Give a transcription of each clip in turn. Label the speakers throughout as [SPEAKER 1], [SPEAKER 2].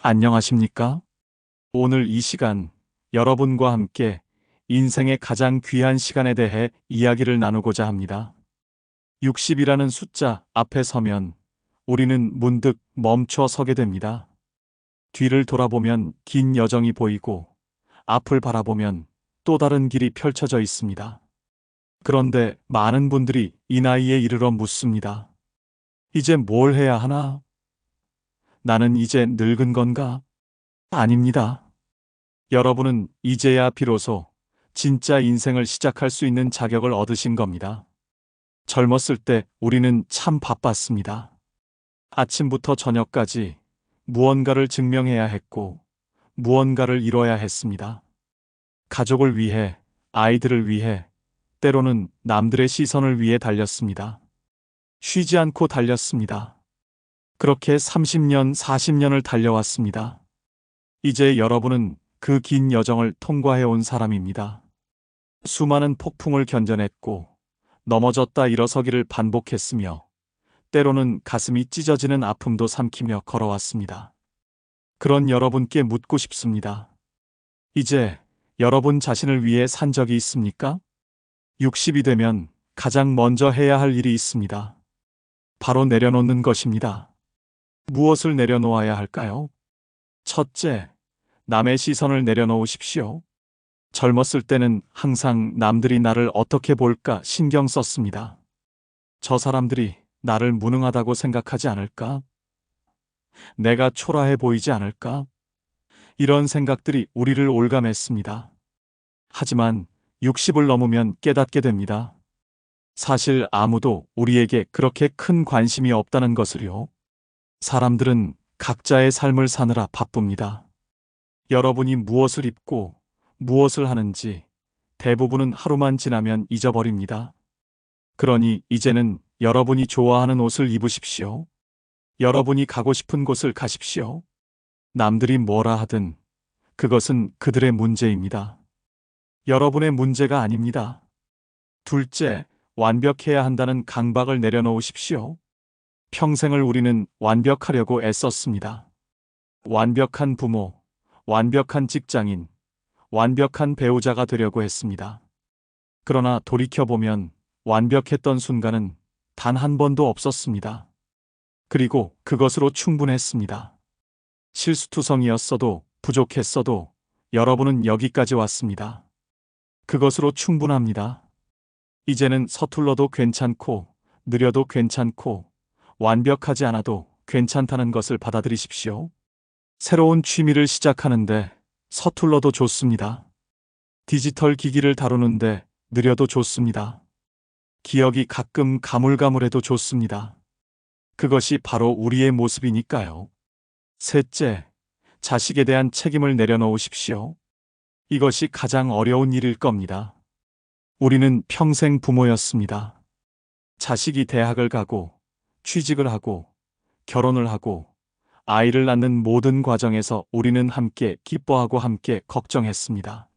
[SPEAKER 1] 안녕하십니까? 오늘 이 시간 여러분과 함께 인생의 가장 귀한 시간에 대해 이야기를 나누고자 합니다. 60이라는 숫자 앞에 서면 우리는 문득 멈춰 서게 됩니다. 뒤를 돌아보면 긴 여정이 보이고 앞을 바라보면 또 다른 길이 펼쳐져 있습니다. 그런데 많은 분들이 이 나이에 이르러 묻습니다. 이제 뭘 해야 하나? 나는 이제 늙은 건가? 아닙니다. 여러분은 이제야 비로소 진짜 인생을 시작할 수 있는 자격을 얻으신 겁니다. 젊었을 때 우리는 참 바빴습니다. 아침부터 저녁까지 무언가를 증명해야 했고, 무언가를 이뤄야 했습니다. 가족을 위해, 아이들을 위해, 때로는 남들의 시선을 위해 달렸습니다. 쉬지 않고 달렸습니다. 그렇게 30년, 40년을 달려왔습니다. 이제 여러분은 그 긴 여정을 통과해온 사람입니다. 수많은 폭풍을 견뎌냈고 넘어졌다 일어서기를 반복했으며 때로는 가슴이 찢어지는 아픔도 삼키며 걸어왔습니다. 그런 여러분께 묻고 싶습니다. 이제 여러분 자신을 위해 산 적이 있습니까? 60이 되면 가장 먼저 해야 할 일이 있습니다. 바로 내려놓는 것입니다. 무엇을 내려놓아야 할까요? 첫째, 남의 시선을 내려놓으십시오. 젊었을 때는 항상 남들이 나를 어떻게 볼까 신경 썼습니다. 저 사람들이 나를 무능하다고 생각하지 않을까? 내가 초라해 보이지 않을까? 이런 생각들이 우리를 올감했습니다. 하지만 60을 넘으면 깨닫게 됩니다. 사실 아무도 우리에게 그렇게 큰 관심이 없다는 것을요. 사람들은 각자의 삶을 사느라 바쁩니다. 여러분이 무엇을 입고 무엇을 하는지 대부분은 하루만 지나면 잊어버립니다. 그러니 이제는 여러분이 좋아하는 옷을 입으십시오. 여러분이 가고 싶은 곳을 가십시오. 남들이 뭐라 하든 그것은 그들의 문제입니다. 여러분의 문제가 아닙니다. 둘째, 완벽해야 한다는 강박을 내려놓으십시오. 평생을 우리는 완벽하려고 애썼습니다. 완벽한 부모, 완벽한 직장인, 완벽한 배우자가 되려고 했습니다. 그러나 돌이켜보면 완벽했던 순간은 단 한 번도 없었습니다. 그리고 그것으로 충분했습니다. 실수투성이었어도 부족했어도 여러분은 여기까지 왔습니다. 그것으로 충분합니다. 이제는 서툴러도 괜찮고 느려도 괜찮고 완벽하지 않아도 괜찮다는 것을 받아들이십시오. 새로운 취미를 시작하는데 서툴러도 좋습니다. 디지털 기기를 다루는데 느려도 좋습니다. 기억이 가끔 가물가물해도 좋습니다. 그것이 바로 우리의 모습이니까요. 셋째, 자식에 대한 책임을 내려놓으십시오. 이것이 가장 어려운 일일 겁니다. 우리는 평생 부모였습니다. 자식이 대학을 가고 취직을 하고 결혼을 하고 아이를 낳는 모든 과정에서 우리는 함께 기뻐하고 함께 걱정했습니다.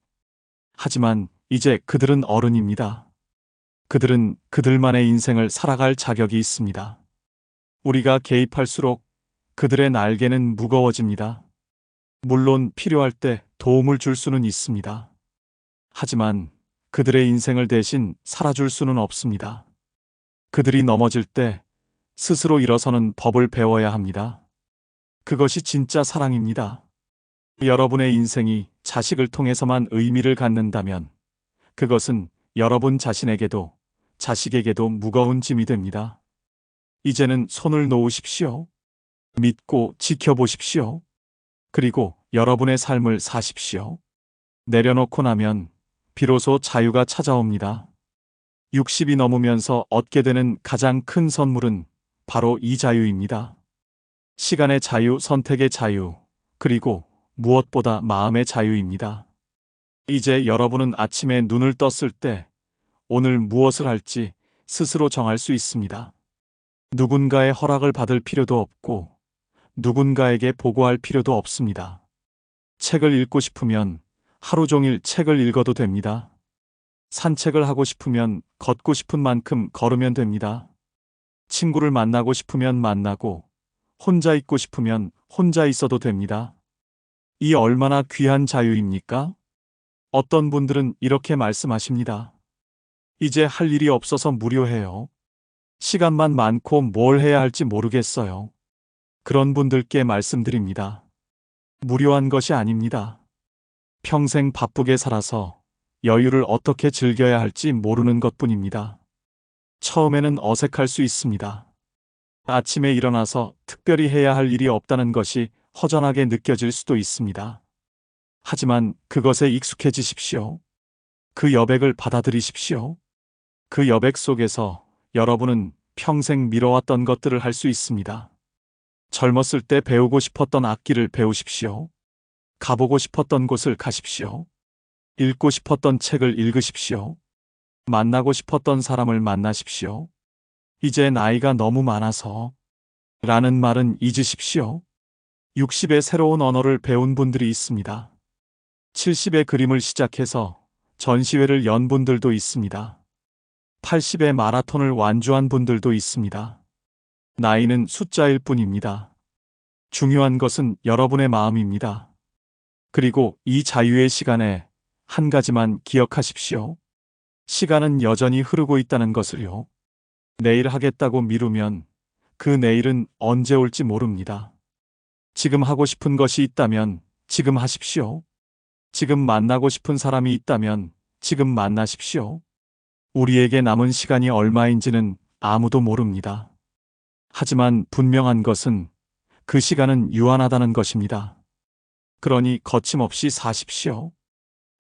[SPEAKER 1] 하지만 이제 그들은 어른입니다. 그들은 그들만의 인생을 살아갈 자격이 있습니다. 우리가 개입할수록 그들의 날개는 무거워집니다. 물론 필요할 때 도움을 줄 수는 있습니다. 하지만 그들의 인생을 대신 살아줄 수는 없습니다. 그들이 넘어질 때 스스로 일어서는 법을 배워야 합니다. 그것이 진짜 사랑입니다. 여러분의 인생이 자식을 통해서만 의미를 갖는다면 그것은 여러분 자신에게도 자식에게도 무거운 짐이 됩니다. 이제는 손을 놓으십시오. 믿고 지켜보십시오. 그리고 여러분의 삶을 사십시오. 내려놓고 나면 비로소 자유가 찾아옵니다. 60이 넘으면서 얻게 되는 가장 큰 선물은 바로 이 자유입니다. 시간의 자유, 선택의 자유, 그리고 무엇보다 마음의 자유입니다. 이제 여러분은 아침에 눈을 떴을 때 오늘 무엇을 할지 스스로 정할 수 있습니다. 누군가의 허락을 받을 필요도 없고 누군가에게 보고할 필요도 없습니다. 책을 읽고 싶으면 하루 종일 책을 읽어도 됩니다. 산책을 하고 싶으면 걷고 싶은 만큼 걸으면 됩니다. 친구를 만나고 싶으면 만나고 혼자 있고 싶으면 혼자 있어도 됩니다. 이 얼마나 귀한 자유입니까? 어떤 분들은 이렇게 말씀하십니다. 이제 할 일이 없어서 무료해요. 시간만 많고 뭘 해야 할지 모르겠어요. 그런 분들께 말씀드립니다. 무료한 것이 아닙니다. 평생 바쁘게 살아서 여유를 어떻게 즐겨야 할지 모르는 것뿐입니다. 처음에는 어색할 수 있습니다. 아침에 일어나서 특별히 해야 할 일이 없다는 것이 허전하게 느껴질 수도 있습니다. 하지만 그것에 익숙해지십시오. 그 여백을 받아들이십시오. 그 여백 속에서 여러분은 평생 미뤄왔던 것들을 할 수 있습니다. 젊었을 때 배우고 싶었던 악기를 배우십시오. 가보고 싶었던 곳을 가십시오. 읽고 싶었던 책을 읽으십시오. 만나고 싶었던 사람을 만나십시오. 이제 나이가 너무 많아서 라는 말은 잊으십시오. 60에 새로운 언어를 배운 분들이 있습니다. 70에 그림을 시작해서 전시회를 연 분들도 있습니다. 80에 마라톤을 완주한 분들도 있습니다. 나이는 숫자일 뿐입니다. 중요한 것은 여러분의 마음입니다. 그리고 이 자유의 시간에 한 가지만 기억하십시오. 시간은 여전히 흐르고 있다는 것을요. 내일 하겠다고 미루면 그 내일은 언제 올지 모릅니다. 지금 하고 싶은 것이 있다면 지금 하십시오. 지금 만나고 싶은 사람이 있다면 지금 만나십시오. 우리에게 남은 시간이 얼마인지는 아무도 모릅니다. 하지만 분명한 것은 그 시간은 유한하다는 것입니다. 그러니 거침없이 사십시오.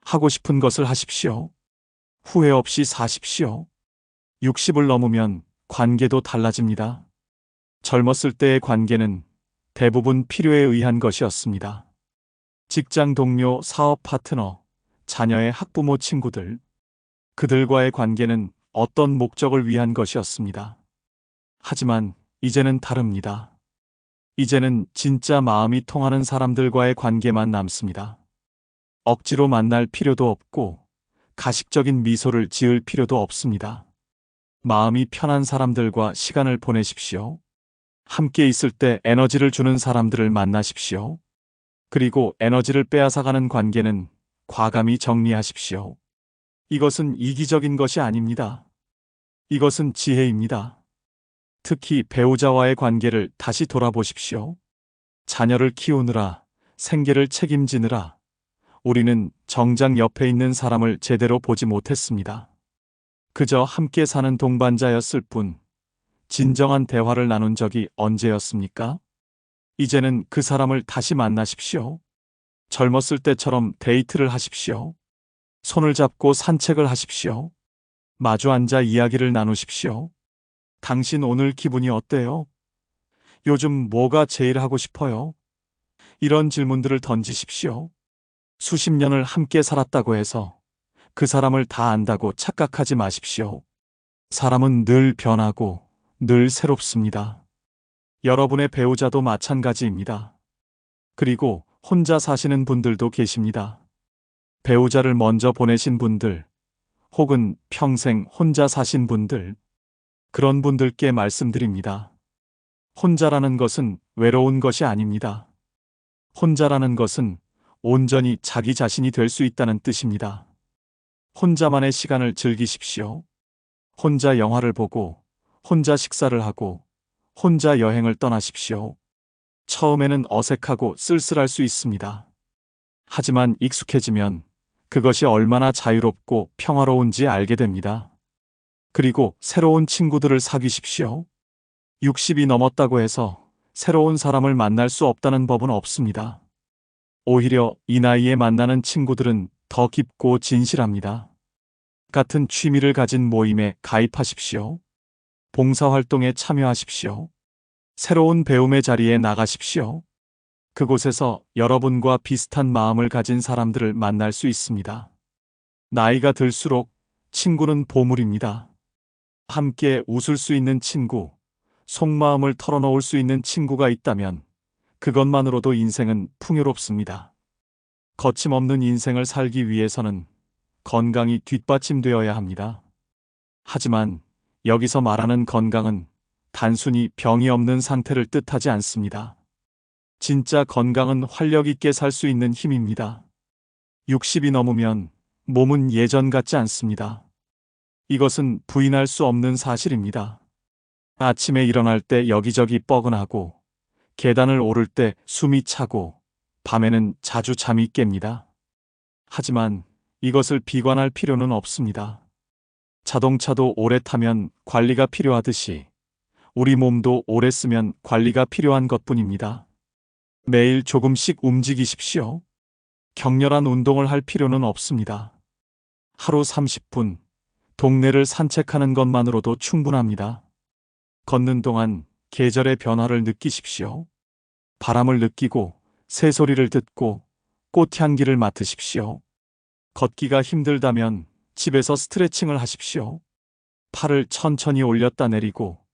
[SPEAKER 1] 하고 싶은 것을 하십시오. 후회 없이 사십시오. 60을 넘으면 관계도 달라집니다. 젊었을 때의 관계는 대부분 필요에 의한 것이었습니다. 직장 동료, 사업 파트너, 자녀의 학부모 친구들, 그들과의 관계는 어떤 목적을 위한 것이었습니다. 하지만 이제는 다릅니다. 이제는 진짜 마음이 통하는 사람들과의 관계만 남습니다. 억지로 만날 필요도 없고 가식적인 미소를 지을 필요도 없습니다. 마음이 편한 사람들과 시간을 보내십시오. 함께 있을 때 에너지를 주는 사람들을 만나십시오. 그리고 에너지를 빼앗아가는 관계는 과감히 정리하십시오. 이것은 이기적인 것이 아닙니다. 이것은 지혜입니다. 특히 배우자와의 관계를 다시 돌아보십시오. 자녀를 키우느라, 생계를 책임지느라 우리는 정작 옆에 있는 사람을 제대로 보지 못했습니다. 그저 함께 사는 동반자였을 뿐, 진정한 대화를 나눈 적이 언제였습니까? 이제는 그 사람을 다시 만나십시오. 젊었을 때처럼 데이트를 하십시오. 손을 잡고 산책을 하십시오. 마주 앉아 이야기를 나누십시오. 당신 오늘 기분이 어때요? 요즘 뭐가 제일 하고 싶어요? 이런 질문들을 던지십시오. 수십 년을 함께 살았다고 해서 그 사람을 다 안다고 착각하지 마십시오. 사람은 늘 변하고 늘 새롭습니다. 여러분의 배우자도 마찬가지입니다. 그리고 혼자 사시는 분들도 계십니다. 배우자를 먼저 보내신 분들, 혹은 평생 혼자 사신 분들, 그런 분들께 말씀드립니다. 혼자라는 것은 외로운 것이 아닙니다. 혼자라는 것은 온전히 자기 자신이 될 수 있다는 뜻입니다. 혼자만의 시간을 즐기십시오. 혼자 영화를 보고, 혼자 식사를 하고, 혼자 여행을 떠나십시오. 처음에는 어색하고 쓸쓸할 수 있습니다. 하지만 익숙해지면 그것이 얼마나 자유롭고 평화로운지 알게 됩니다. 그리고 새로운 친구들을 사귀십시오. 60이 넘었다고 해서 새로운 사람을 만날 수 없다는 법은 없습니다. 오히려 이 나이에 만나는 친구들은 더 깊고 진실합니다. 같은 취미를 가진 모임에 가입하십시오. 봉사활동에 참여하십시오. 새로운 배움의 자리에 나가십시오. 그곳에서 여러분과 비슷한 마음을 가진 사람들을 만날 수 있습니다. 나이가 들수록 친구는 보물입니다. 함께 웃을 수 있는 친구, 속마음을 털어놓을 수 있는 친구가 있다면 그것만으로도 인생은 풍요롭습니다. 거침없는 인생을 살기 위해서는 건강이 뒷받침되어야 합니다. 하지만 여기서 말하는 건강은 단순히 병이 없는 상태를 뜻하지 않습니다. 진짜 건강은 활력 있게 살 수 있는 힘입니다. 60이 넘으면 몸은 예전 같지 않습니다. 이것은 부인할 수 없는 사실입니다. 아침에 일어날 때 여기저기 뻐근하고, 계단을 오를 때 숨이 차고, 밤에는 자주 잠이 깹니다. 하지만 이것을 비관할 필요는 없습니다. 자동차도 오래 타면 관리가 필요하듯이 우리 몸도 오래 쓰면 관리가 필요한 것뿐입니다. 매일 조금씩 움직이십시오. 격렬한 운동을 할 필요는 없습니다. 하루 30분, 동네를 산책하는 것만으로도 충분합니다. 걷는 동안 계절의 변화를 느끼십시오. 바람을 느끼고, 새소리를 듣고, 꽃향기를 맡으십시오. 걷기가 힘들다면 집에서 스트레칭을 하십시오. 팔을 천천히 올렸다 내리고,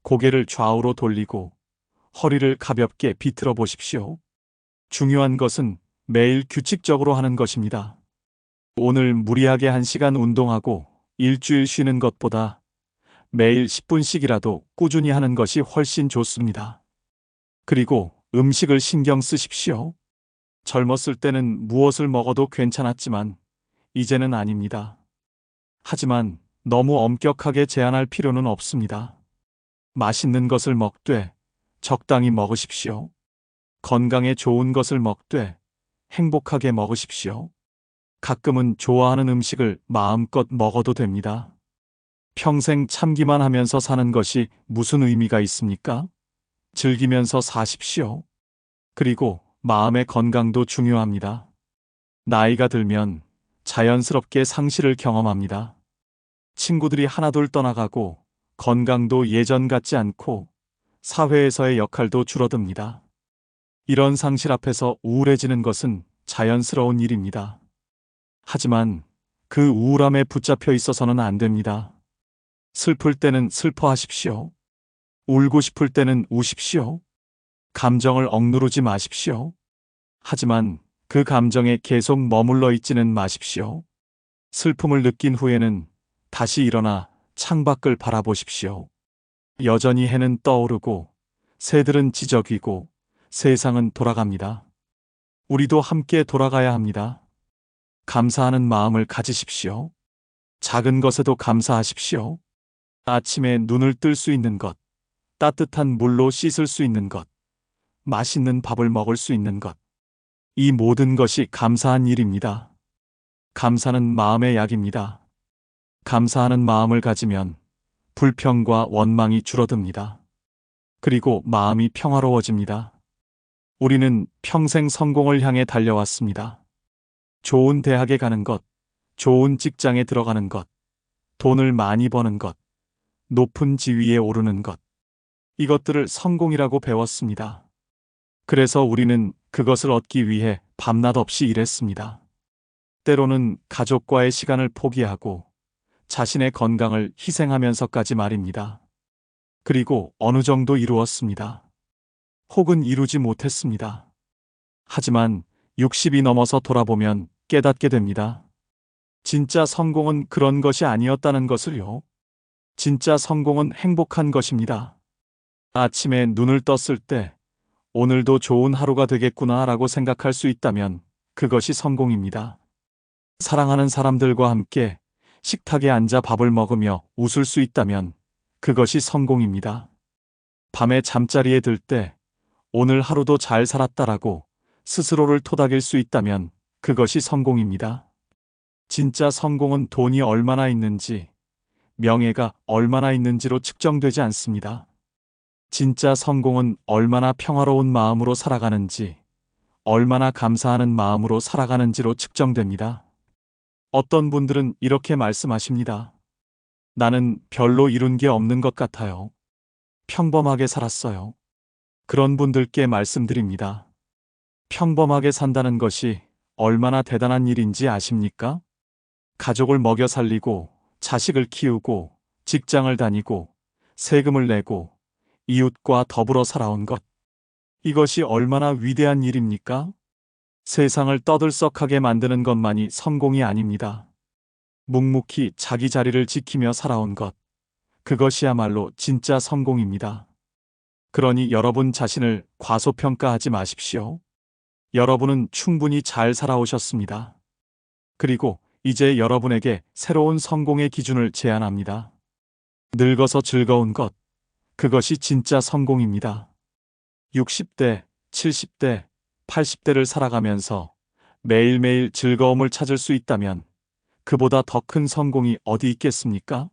[SPEAKER 1] 고개를 좌우로 돌리고, 허리를 가볍게 비틀어 보십시오. 중요한 것은 매일 규칙적으로 하는 것입니다. 오늘 무리하게 1시간 운동하고 일주일 쉬는 것보다 매일 10분씩이라도 꾸준히 하는 것이 훨씬 좋습니다. 그리고 음식을 신경 쓰십시오. 젊었을 때는 무엇을 먹어도 괜찮았지만 이제는 아닙니다. 하지만 너무 엄격하게 제한할 필요는 없습니다. 맛있는 것을 먹되 적당히 먹으십시오. 건강에 좋은 것을 먹되 행복하게 먹으십시오. 가끔은 좋아하는 음식을 마음껏 먹어도 됩니다. 평생 참기만 하면서 사는 것이 무슨 의미가 있습니까? 즐기면서 사십시오. 그리고 마음의 건강도 중요합니다. 나이가 들면 자연스럽게 상실을 경험합니다. 친구들이 하나둘 떠나가고 건강도 예전 같지 않고 사회에서의 역할도 줄어듭니다. 이런 상실 앞에서 우울해지는 것은 자연스러운 일입니다. 하지만 그 우울함에 붙잡혀 있어서는 안 됩니다. 슬플 때는 슬퍼하십시오. 울고 싶을 때는 우십시오. 감정을 억누르지 마십시오. 하지만 그 감정에 계속 머물러 있지는 마십시오. 슬픔을 느낀 후에는 다시 일어나 창밖을 바라보십시오. 여전히 해는 떠오르고 새들은 지저귀고 세상은 돌아갑니다. 우리도 함께 돌아가야 합니다. 감사하는 마음을 가지십시오. 작은 것에도 감사하십시오. 아침에 눈을 뜰 수 있는 것, 따뜻한 물로 씻을 수 있는 것, 맛있는 밥을 먹을 수 있는 것. 이 모든 것이 감사한 일입니다. 감사는 마음의 약입니다. 감사하는 마음을 가지면 불평과 원망이 줄어듭니다. 그리고 마음이 평화로워집니다. 우리는 평생 성공을 향해 달려왔습니다. 좋은 대학에 가는 것, 좋은 직장에 들어가는 것, 돈을 많이 버는 것, 높은 지위에 오르는 것. 이것들을 성공이라고 배웠습니다. 그래서 우리는 그것을 얻기 위해 밤낮 없이 일했습니다. 때로는 가족과의 시간을 포기하고 자신의 건강을 희생하면서까지 말입니다. 그리고 어느 정도 이루었습니다. 혹은 이루지 못했습니다. 하지만 60이 넘어서 돌아보면 깨닫게 됩니다. 진짜 성공은 그런 것이 아니었다는 것을요. 진짜 성공은 행복한 것입니다. 아침에 눈을 떴을 때 오늘도 좋은 하루가 되겠구나 라고 생각할 수 있다면 그것이 성공입니다. 사랑하는 사람들과 함께 식탁에 앉아 밥을 먹으며 웃을 수 있다면 그것이 성공입니다. 밤에 잠자리에 들 때 오늘 하루도 잘 살았다라고 스스로를 토닥일 수 있다면 그것이 성공입니다. 진짜 성공은 돈이 얼마나 있는지, 명예가 얼마나 있는지로 측정되지 않습니다. 진짜 성공은 얼마나 평화로운 마음으로 살아가는지, 얼마나 감사하는 마음으로 살아가는지로 측정됩니다. 어떤 분들은 이렇게 말씀하십니다. 나는 별로 이룬 게 없는 것 같아요. 평범하게 살았어요. 그런 분들께 말씀드립니다. 평범하게 산다는 것이 얼마나 대단한 일인지 아십니까? 가족을 먹여 살리고, 자식을 키우고, 직장을 다니고, 세금을 내고, 이웃과 더불어 살아온 것. 이것이 얼마나 위대한 일입니까? 세상을 떠들썩하게 만드는 것만이 성공이 아닙니다. 묵묵히 자기 자리를 지키며 살아온 것. 그것이야말로 진짜 성공입니다. 그러니 여러분 자신을 과소평가하지 마십시오. 여러분은 충분히 잘 살아오셨습니다. 그리고 이제 여러분에게 새로운 성공의 기준을 제안합니다. 늙어서 즐거운 것, 그것이 진짜 성공입니다. 60대, 70대, 80대를 살아가면서 매일매일 즐거움을 찾을 수 있다면 그보다 더 큰 성공이 어디 있겠습니까?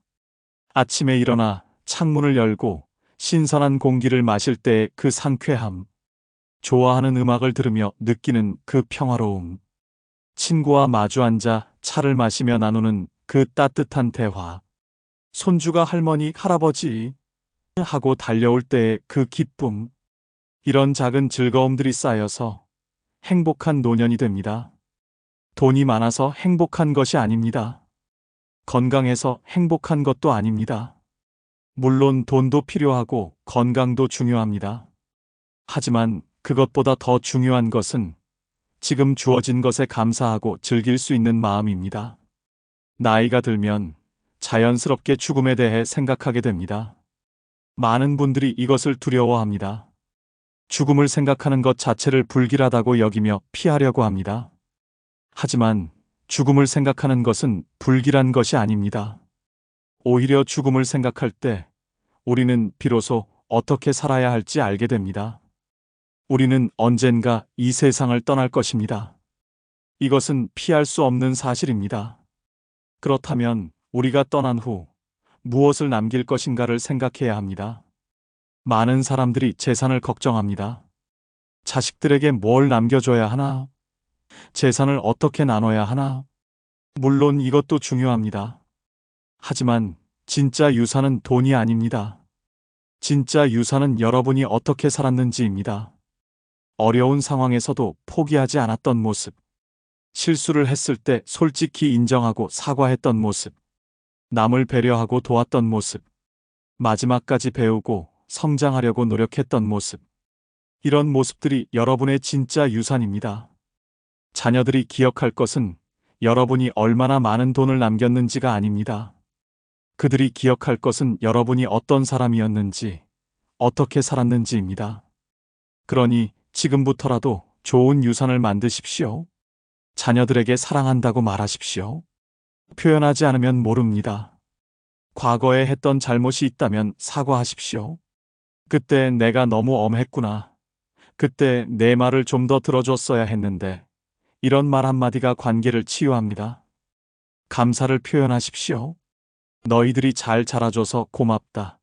[SPEAKER 1] 아침에 일어나 창문을 열고 신선한 공기를 마실 때의 그 상쾌함, 좋아하는 음악을 들으며 느끼는 그 평화로움, 친구와 마주 앉아 차를 마시며 나누는 그 따뜻한 대화, 손주가 할머니, 할아버지 하고 달려올 때의 그 기쁨, 이런 작은 즐거움들이 쌓여서 행복한 노년이 됩니다. 돈이 많아서 행복한 것이 아닙니다. 건강해서 행복한 것도 아닙니다. 물론 돈도 필요하고 건강도 중요합니다. 하지만 그것보다 더 중요한 것은 지금 주어진 것에 감사하고 즐길 수 있는 마음입니다. 나이가 들면 자연스럽게 죽음에 대해 생각하게 됩니다. 많은 분들이 이것을 두려워합니다. 죽음을 생각하는 것 자체를 불길하다고 여기며 피하려고 합니다. 하지만 죽음을 생각하는 것은 불길한 것이 아닙니다. 오히려 죽음을 생각할 때 우리는 비로소 어떻게 살아야 할지 알게 됩니다. 우리는 언젠가 이 세상을 떠날 것입니다. 이것은 피할 수 없는 사실입니다. 그렇다면 우리가 떠난 후 무엇을 남길 것인가를 생각해야 합니다. 많은 사람들이 재산을 걱정합니다. 자식들에게 뭘 남겨줘야 하나? 재산을 어떻게 나눠야 하나? 물론 이것도 중요합니다. 하지만 진짜 유산은 돈이 아닙니다. 진짜 유산은 여러분이 어떻게 살았는지입니다. 어려운 상황에서도 포기하지 않았던 모습, 실수를 했을 때 솔직히 인정하고 사과했던 모습, 남을 배려하고 도왔던 모습, 마지막까지 배우고 성장하려고 노력했던 모습, 이런 모습들이 여러분의 진짜 유산입니다. 자녀들이 기억할 것은 여러분이 얼마나 많은 돈을 남겼는지가 아닙니다. 그들이 기억할 것은 여러분이 어떤 사람이었는지, 어떻게 살았는지입니다. 그러니 지금부터라도 좋은 유산을 만드십시오. 자녀들에게 사랑한다고 말하십시오. 표현하지 않으면 모릅니다. 과거에 했던 잘못이 있다면 사과하십시오. 그때 내가 너무 엄했구나. 그때 내 말을 좀 더 들어줬어야 했는데. 이런 말 한마디가 관계를 치유합니다. 감사를 표현하십시오. 너희들이 잘 자라줘서 고맙다.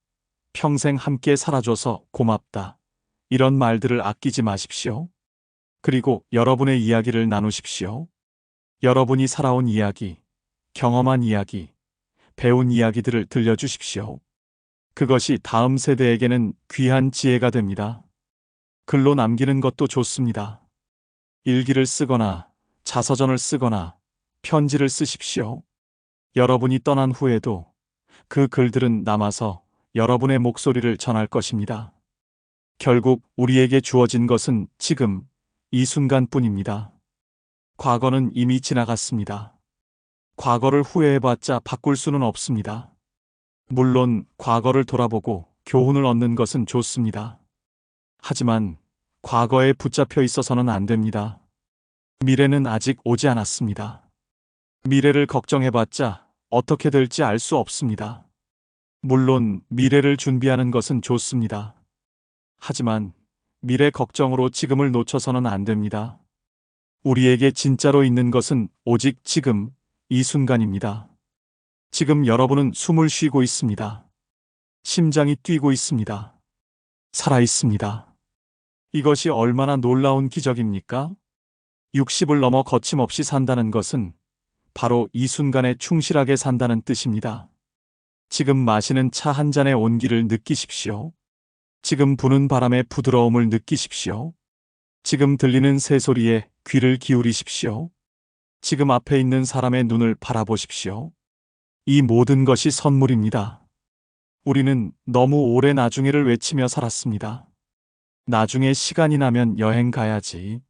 [SPEAKER 1] 평생 함께 살아줘서 고맙다. 이런 말들을 아끼지 마십시오. 그리고 여러분의 이야기를 나누십시오. 여러분이 살아온 이야기, 경험한 이야기, 배운 이야기들을 들려주십시오. 그것이 다음 세대에게는 귀한 지혜가 됩니다. 글로 남기는 것도 좋습니다. 일기를 쓰거나 자서전을 쓰거나 편지를 쓰십시오. 여러분이 떠난 후에도 그 글들은 남아서 여러분의 목소리를 전할 것입니다. 결국 우리에게 주어진 것은 지금 이 순간뿐입니다. 과거는 이미 지나갔습니다. 과거를 후회해봤자 바꿀 수는 없습니다. 물론 과거를 돌아보고 교훈을 얻는 것은 좋습니다. 하지만 과거에 붙잡혀 있어서는 안 됩니다. 미래는 아직 오지 않았습니다. 미래를 걱정해봤자 어떻게 될지 알 수 없습니다. 물론 미래를 준비하는 것은 좋습니다. 하지만 미래 걱정으로 지금을 놓쳐서는 안 됩니다. 우리에게 진짜로 있는 것은 오직 지금, 이 순간입니다. 지금 여러분은 숨을 쉬고 있습니다. 심장이 뛰고 있습니다. 살아 있습니다. 이것이 얼마나 놀라운 기적입니까? 60을 넘어 거침없이 산다는 것은 바로 이 순간에 충실하게 산다는 뜻입니다. 지금 마시는 차 한 잔의 온기를 느끼십시오. 지금 부는 바람의 부드러움을 느끼십시오. 지금 들리는 새소리에 귀를 기울이십시오. 지금 앞에 있는 사람의 눈을 바라보십시오. 이 모든 것이 선물입니다. 우리는 너무 오래 나중에를 외치며 살았습니다. 나중에 시간이 나면 여행 가야지.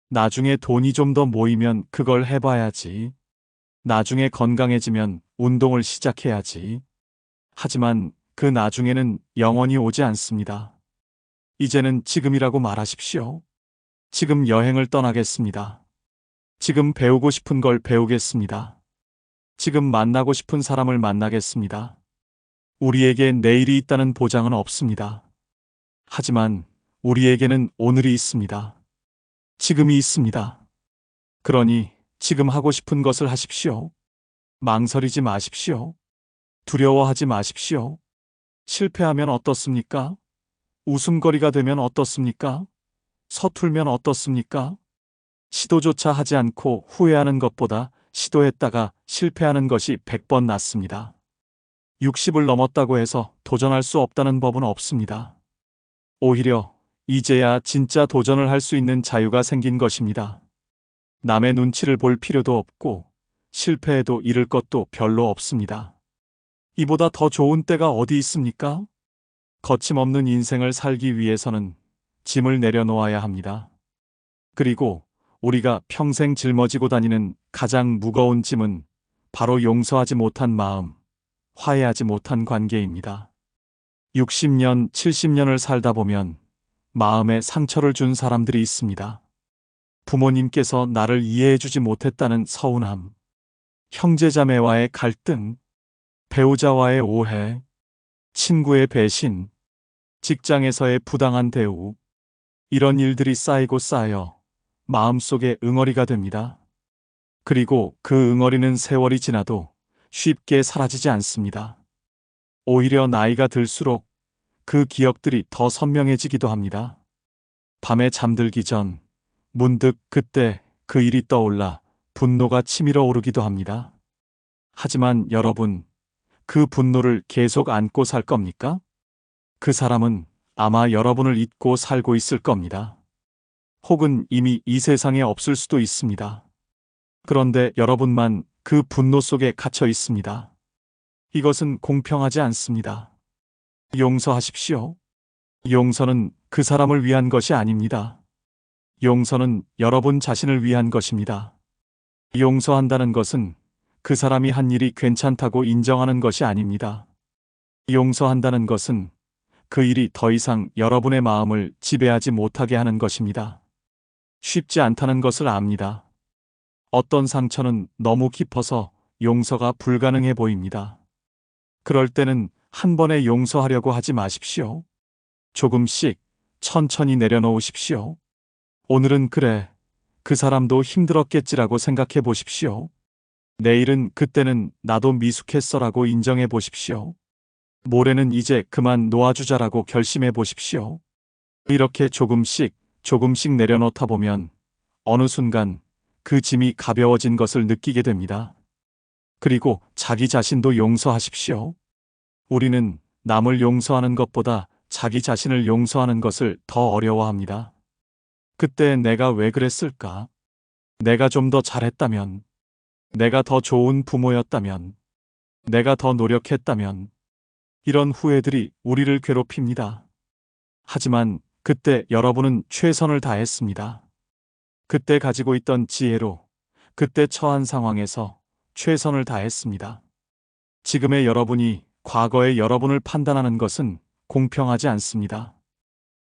[SPEAKER 1] 나중에 돈이 좀 더 모이면 그걸 해봐야지. 나중에 건강해지면 운동을 시작해야지. 하지만 그 나중에는 영원히 오지 않습니다. 이제는 지금이라고 말하십시오. 지금 여행을 떠나겠습니다. 지금 배우고 싶은 걸 배우겠습니다. 지금 만나고 싶은 사람을 만나겠습니다. 우리에게 내일이 있다는 보장은 없습니다. 하지만 우리에게는 오늘이 있습니다. 지금이 있습니다. 그러니 지금 하고 싶은 것을 하십시오. 망설이지 마십시오. 두려워하지 마십시오. 실패하면 어떻습니까? 웃음거리가 되면 어떻습니까? 서툴면 어떻습니까? 시도조차 하지 않고 후회하는 것보다 시도했다가 실패하는 것이 100번 낫습니다. 60을 넘었다고 해서 도전할 수 없다는 법은 없습니다. 오히려 이제야 진짜 도전을 할 수 있는 자유가 생긴 것입니다. 남의 눈치를 볼 필요도 없고 실패해도 잃을 것도 별로 없습니다. 이보다 더 좋은 때가 어디 있습니까? 거침없는 인생을 살기 위해서는 짐을 내려놓아야 합니다. 그리고 우리가 평생 짊어지고 다니는 가장 무거운 짐은 바로 용서하지 못한 마음, 화해하지 못한 관계입니다. 60년, 70년을 살다 보면 마음에 상처를 준 사람들이 있습니다. 부모님께서 나를 이해해주지 못했다는 서운함, 형제자매와의 갈등, 배우자와의 오해, 친구의 배신, 직장에서의 부당한 대우, 이런 일들이 쌓이고 쌓여 마음속에 응어리가 됩니다. 그리고 그 응어리는 세월이 지나도 쉽게 사라지지 않습니다. 오히려 나이가 들수록 그 기억들이 더 선명해지기도 합니다. 밤에 잠들기 전 문득 그때 그 일이 떠올라 분노가 치밀어 오르기도 합니다. 하지만 여러분, 그 분노를 계속 안고 살 겁니까? 그 사람은 아마 여러분을 잊고 살고 있을 겁니다. 혹은 이미 이 세상에 없을 수도 있습니다. 그런데 여러분만 그 분노 속에 갇혀 있습니다. 이것은 공평하지 않습니다. 용서하십시오. 용서는 그 사람을 위한 것이 아닙니다. 용서는 여러분 자신을 위한 것입니다. 용서한다는 것은 그 사람이 한 일이 괜찮다고 인정하는 것이 아닙니다. 용서한다는 것은 그 일이 더 이상 여러분의 마음을 지배하지 못하게 하는 것입니다. 쉽지 않다는 것을 압니다. 어떤 상처는 너무 깊어서 용서가 불가능해 보입니다. 그럴 때는 한 번에 용서하려고 하지 마십시오. 조금씩 천천히 내려놓으십시오. 오늘은 그래, 그 사람도 힘들었겠지라고 생각해 보십시오. 내일은 그때는 나도 미숙했어라고 인정해 보십시오. 모레는 이제 그만 놓아주자라고 결심해 보십시오. 이렇게 조금씩 내려놓다 보면 어느 순간 그 짐이 가벼워진 것을 느끼게 됩니다. 그리고 자기 자신도 용서하십시오. 우리는 남을 용서하는 것보다 자기 자신을 용서하는 것을 더 어려워합니다. 그때 내가 왜 그랬을까? 내가 좀 더 잘했다면, 내가 더 좋은 부모였다면, 내가 더 노력했다면, 이런 후회들이 우리를 괴롭힙니다. 하지만 그때 여러분은 최선을 다했습니다. 그때 가지고 있던 지혜로, 그때 처한 상황에서 최선을 다했습니다. 지금의 여러분이 과거의 여러분을 판단하는 것은 공평하지 않습니다.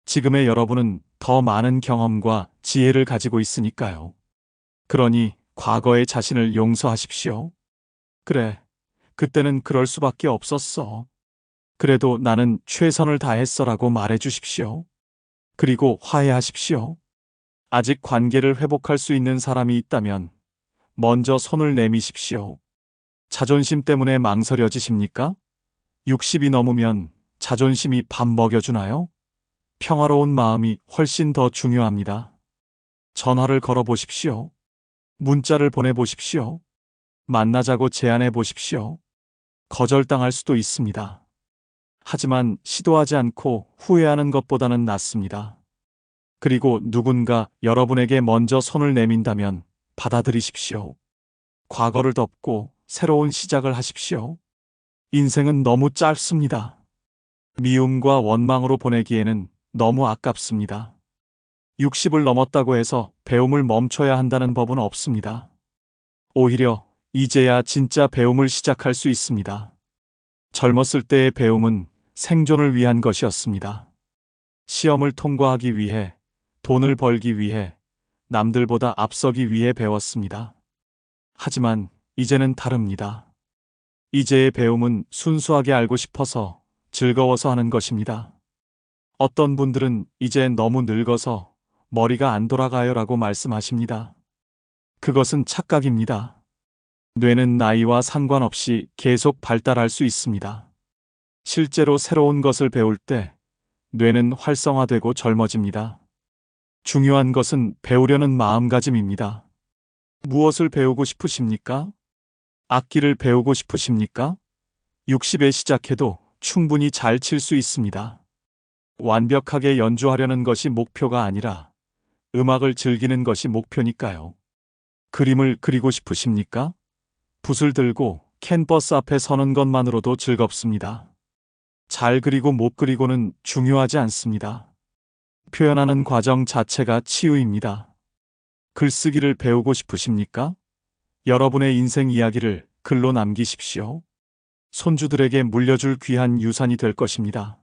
[SPEAKER 1] 지금의 여러분은 더 많은 경험과 지혜를 가지고 있으니까요. 그러니 과거의 자신을 용서하십시오. 그래, 그때는 그럴 수밖에 없었어. 그래도 나는 최선을 다했어라고 말해 주십시오. 그리고 화해하십시오. 아직 관계를 회복할 수 있는 사람이 있다면 먼저 손을 내미십시오. 자존심 때문에 망설여지십니까? 60이 넘으면 자존심이 밥 먹여주나요? 평화로운 마음이 훨씬 더 중요합니다. 전화를 걸어보십시오. 문자를 보내보십시오. 만나자고 제안해 보십시오. 거절당할 수도 있습니다. 하지만 시도하지 않고 후회하는 것보다는 낫습니다. 그리고 누군가 여러분에게 먼저 손을 내민다면 받아들이십시오. 과거를 덮고 새로운 시작을 하십시오. 인생은 너무 짧습니다. 미움과 원망으로 보내기에는 너무 아깝습니다. 60을 넘었다고 해서 배움을 멈춰야 한다는 법은 없습니다. 오히려 이제야 진짜 배움을 시작할 수 있습니다. 젊었을 때의 배움은 생존을 위한 것이었습니다. 시험을 통과하기 위해, 돈을 벌기 위해, 남들보다 앞서기 위해 배웠습니다. 하지만 이제는 다릅니다. 이제의 배움은 순수하게 알고 싶어서, 즐거워서 하는 것입니다. 어떤 분들은 이제 너무 늙어서 머리가 안 돌아가요라고 말씀하십니다. 그것은 착각입니다. 뇌는 나이와 상관없이 계속 발달할 수 있습니다. 실제로 새로운 것을 배울 때 뇌는 활성화되고 젊어집니다. 중요한 것은 배우려는 마음가짐입니다. 무엇을 배우고 싶으십니까? 악기를 배우고 싶으십니까? 60에 시작해도 충분히 잘 칠 수 있습니다. 완벽하게 연주하려는 것이 목표가 아니라 음악을 즐기는 것이 목표니까요. 그림을 그리고 싶으십니까? 붓을 들고 캔버스 앞에 서는 것만으로도 즐겁습니다. 잘 그리고 못 그리고는 중요하지 않습니다. 표현하는 과정 자체가 치유입니다. 글쓰기를 배우고 싶으십니까? 여러분의 인생 이야기를 글로 남기십시오. 손주들에게 물려줄 귀한 유산이 될 것입니다.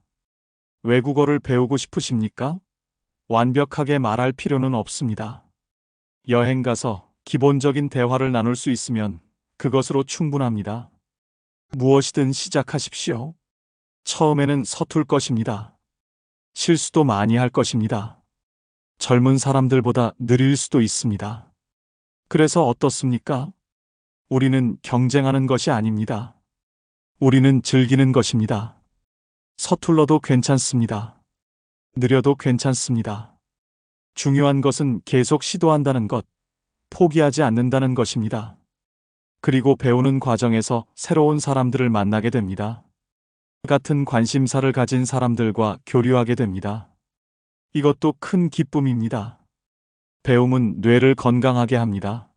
[SPEAKER 1] 외국어를 배우고 싶으십니까? 완벽하게 말할 필요는 없습니다. 여행 가서 기본적인 대화를 나눌 수 있으면 그것으로 충분합니다. 무엇이든 시작하십시오. 처음에는 서툴 것입니다. 실수도 많이 할 것입니다. 젊은 사람들보다 느릴 수도 있습니다. 그래서 어떻습니까? 우리는 경쟁하는 것이 아닙니다. 우리는 즐기는 것입니다. 서툴러도 괜찮습니다. 느려도 괜찮습니다. 중요한 것은 계속 시도한다는 것, 포기하지 않는다는 것입니다. 그리고 배우는 과정에서 새로운 사람들을 만나게 됩니다. 같은 관심사를 가진 사람들과 교류하게 됩니다. 이것도 큰 기쁨입니다. 배움은 뇌를 건강하게 합니다.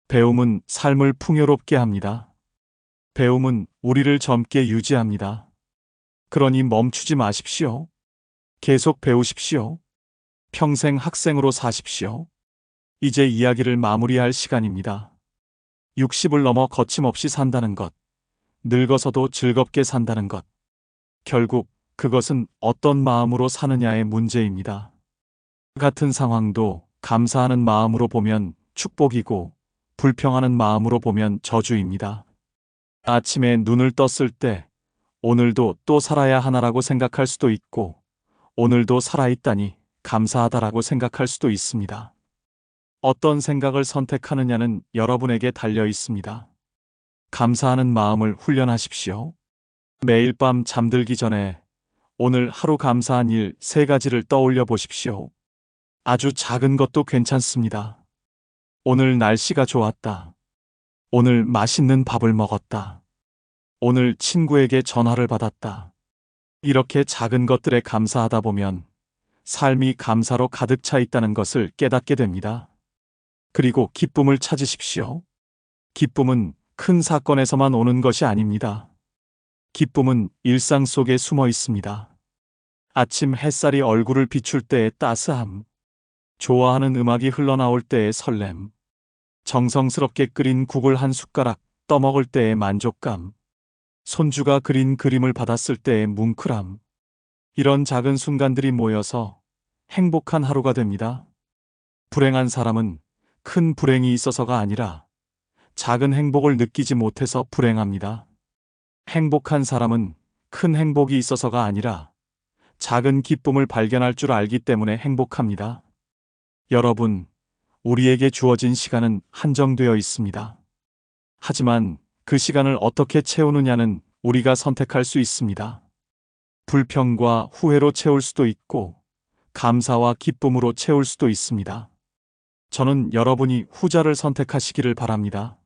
[SPEAKER 1] 배움은 삶을 풍요롭게 합니다. 배움은 우리를 젊게 유지합니다. 그러니 멈추지 마십시오. 계속 배우십시오. 평생 학생으로 사십시오. 이제 이야기를 마무리할 시간입니다. 60을 넘어 거침없이 산다는 것, 늙어서도 즐겁게 산다는 것. 결국 그것은 어떤 마음으로 사느냐의 문제입니다. 같은 상황도 감사하는 마음으로 보면 축복이고 불평하는 마음으로 보면 저주입니다. 아침에 눈을 떴을 때 오늘도 또 살아야 하나라고 생각할 수도 있고 오늘도 살아있다니 감사하다라고 생각할 수도 있습니다. 어떤 생각을 선택하느냐는 여러분에게 달려 있습니다. 감사하는 마음을 훈련하십시오. 매일 밤 잠들기 전에 오늘 하루 감사한 일 3가지를 떠올려 보십시오. 아주 작은 것도 괜찮습니다. 오늘 날씨가 좋았다. 오늘 맛있는 밥을 먹었다. 오늘 친구에게 전화를 받았다. 이렇게 작은 것들에 감사하다 보면 삶이 감사로 가득 차 있다는 것을 깨닫게 됩니다. 그리고 기쁨을 찾으십시오. 기쁨은 큰 사건에서만 오는 것이 아닙니다. 기쁨은 일상 속에 숨어 있습니다. 아침 햇살이 얼굴을 비출 때의 따스함, 좋아하는 음악이 흘러나올 때의 설렘, 정성스럽게 끓인 국을 한 숟가락 떠먹을 때의 만족감, 손주가 그린 그림을 받았을 때의 뭉클함, 이런 작은 순간들이 모여서 행복한 하루가 됩니다. 불행한 사람은 큰 불행이 있어서가 아니라 작은 행복을 느끼지 못해서 불행합니다. 행복한 사람은 큰 행복이 있어서가 아니라 작은 기쁨을 발견할 줄 알기 때문에 행복합니다. 여러분, 우리에게 주어진 시간은 한정되어 있습니다. 하지만 그 시간을 어떻게 채우느냐는 우리가 선택할 수 있습니다. 불평과 후회로 채울 수도 있고 감사와 기쁨으로 채울 수도 있습니다. 저는 여러분이 후자를 선택하시기를 바랍니다.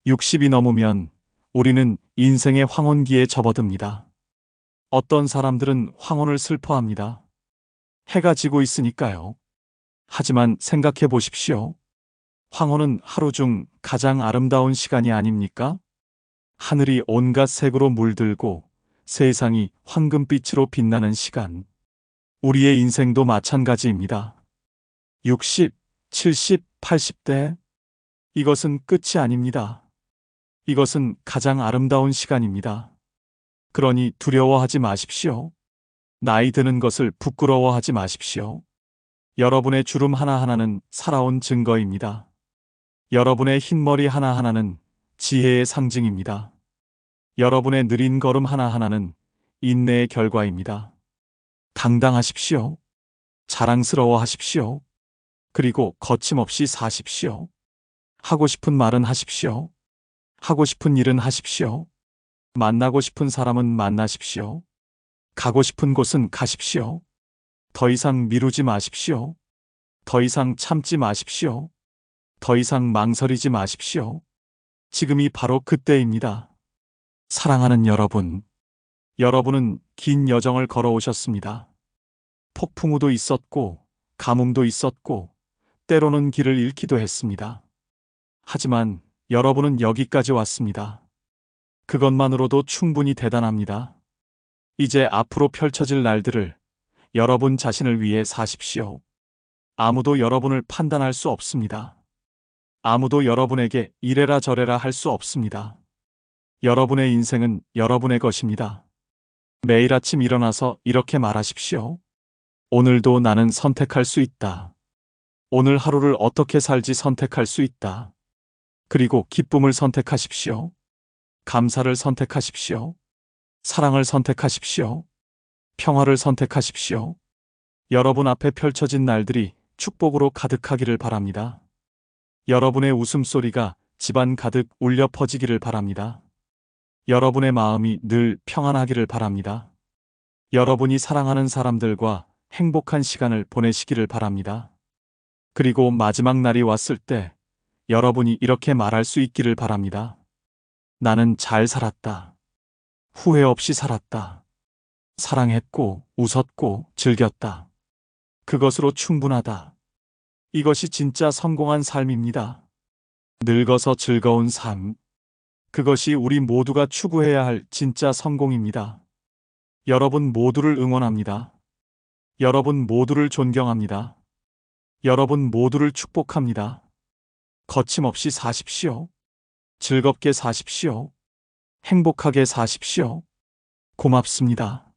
[SPEAKER 1] 60이 넘으면 우리는 인생의 황혼기에 접어듭니다. 어떤 사람들은 황혼을 슬퍼합니다. 해가 지고 있으니까요. 하지만 생각해 보십시오. 황혼은 하루 중 가장 아름다운 시간이 아닙니까? 하늘이 온갖 색으로 물들고 세상이 황금빛으로 빛나는 시간. 우리의 인생도 마찬가지입니다. 60, 70, 80대. 이것은 끝이 아닙니다. 이것은 가장 아름다운 시간입니다. 그러니 두려워하지 마십시오. 나이 드는 것을 부끄러워하지 마십시오. 여러분의 주름 하나하나는 살아온 증거입니다. 여러분의 흰머리 하나하나는 지혜의 상징입니다. 여러분의 느린 걸음 하나하나는 인내의 결과입니다. 당당하십시오. 자랑스러워하십시오. 그리고 거침없이 사십시오. 하고 싶은 말은 하십시오. 하고 싶은 일은 하십시오. 만나고 싶은 사람은 만나십시오. 가고 싶은 곳은 가십시오. 더 이상 미루지 마십시오. 더 이상 참지 마십시오. 더 이상 망설이지 마십시오. 지금이 바로 그때입니다. 사랑하는 여러분, 여러분은 긴 여정을 걸어오셨습니다. 폭풍우도 있었고, 가뭄도 있었고, 때로는 길을 잃기도 했습니다. 하지만 여러분은 여기까지 왔습니다. 그것만으로도 충분히 대단합니다. 이제 앞으로 펼쳐질 날들을 여러분 자신을 위해 사십시오. 아무도 여러분을 판단할 수 없습니다. 아무도 여러분에게 이래라 저래라 할 수 없습니다. 여러분의 인생은 여러분의 것입니다. 매일 아침 일어나서 이렇게 말하십시오. 오늘도 나는 선택할 수 있다. 오늘 하루를 어떻게 살지 선택할 수 있다. 그리고 기쁨을 선택하십시오. 감사를 선택하십시오. 사랑을 선택하십시오. 평화를 선택하십시오. 여러분 앞에 펼쳐진 날들이 축복으로 가득하기를 바랍니다. 여러분의 웃음소리가 집안 가득 울려 퍼지기를 바랍니다. 여러분의 마음이 늘 평안하기를 바랍니다. 여러분이 사랑하는 사람들과 행복한 시간을 보내시기를 바랍니다. 그리고 마지막 날이 왔을 때 여러분이 이렇게 말할 수 있기를 바랍니다. 나는 잘 살았다. 후회 없이 살았다. 사랑했고, 웃었고, 즐겼다. 그것으로 충분하다. 이것이 진짜 성공한 삶입니다. 늙어서 즐거운 삶. 그것이 우리 모두가 추구해야 할 진짜 성공입니다. 여러분 모두를 응원합니다. 여러분 모두를 존경합니다. 여러분 모두를 축복합니다. 거침없이 사십시오. 즐겁게 사십시오. 행복하게 사십시오. 고맙습니다.